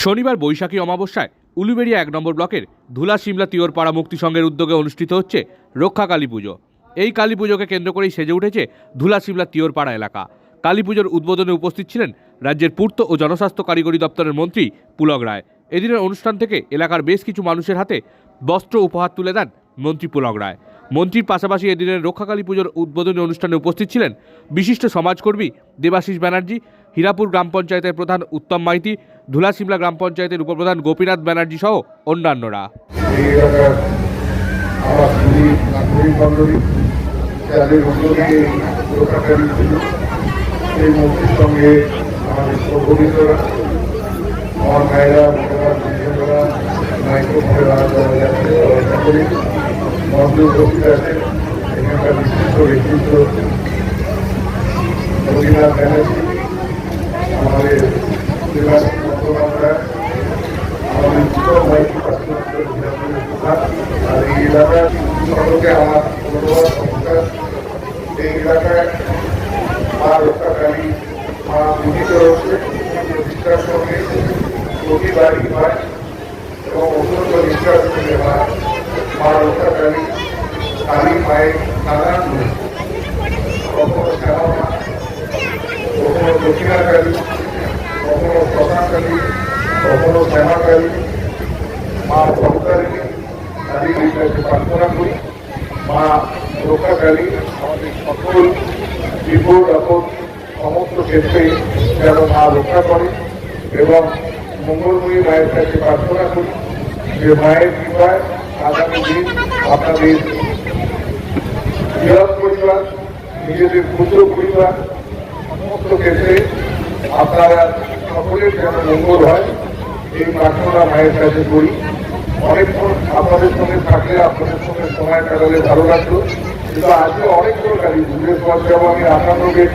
শনিবার বৈশাখী অমাবস্যায় উলুবেড়িয়া ১ নম্বর ব্লকের ধুলা সিমলা তিওরপাড়া মুক্তি সংঘের উদ্যোগে অনুষ্ঠিত হচ্ছে রক্ষা কালী পুজো। এই কালী পুজোকে কেন্দ্র করেই সেজে উঠেছে ধুলা সিমলা তিওরপাড়া এলাকা। কালী পুজোর উদ্বোধনে উপস্থিত ছিলেন রাজ্যের পূর্ত ও জনস্বাস্থ্য কারিগরি দপ্তরের মন্ত্রী পুলক রায়। এদিনের অনুষ্ঠান থেকে এলাকার বেশ কিছু মানুষের হাতে বস্ত্র উপহার তুলে দেন মন্ত্রী পুলক রায়। মন্ত্রীর পাশাপাশি এদিনের রক্ষাকালী পুজোর উদ্বোধনী অনুষ্ঠানে উপস্থিত ছিলেন বিশিষ্ট সমাজকর্মী দেবাশিস ব্যানার্জি, হীরাপুর গ্রাম পঞ্চায়েতের প্রধান উত্তম মাইতি, ধুলা সিমলা গ্রাম পঞ্চায়েতের উপপ্রধান গোপীনাথ ব্যানার্জি সহ অন্যান্যরা। কালী মায়ের নানান কখনো শ্যামা, কখনো দক্ষিণা কালী, কখনো শ্মশান কালী, কখনো শ্যামা কালী, মা ভক্তারিণী কালী কাছে প্রার্থনা করি। মা রক্ষা কালী আমাদের সকল বিপদ আপদ সমস্ত ক্ষেত্রে যেন মা রক্ষা করে এবং মঙ্গলময়ী মায়ের কাছে প্রার্থনা করি যে মায়ের কৃপায় আগামী দিন আপনাদের বৃহৎ পরিবার, নিজেদের ক্ষুদ্র পরিবার সমস্ত ক্ষেত্রে আপনারা সকলের যেন মঙ্গল হয় এই প্রার্থনা মায়ের কাছে করি। অনেকক্ষণ আপনাদের সঙ্গে থাকলে আপনাদের সঙ্গে সময় কাটালে ভালো লাগতো, কিন্তু আজকে অনেকগুলো গাড়ি দূরের পর যাবো আমি 58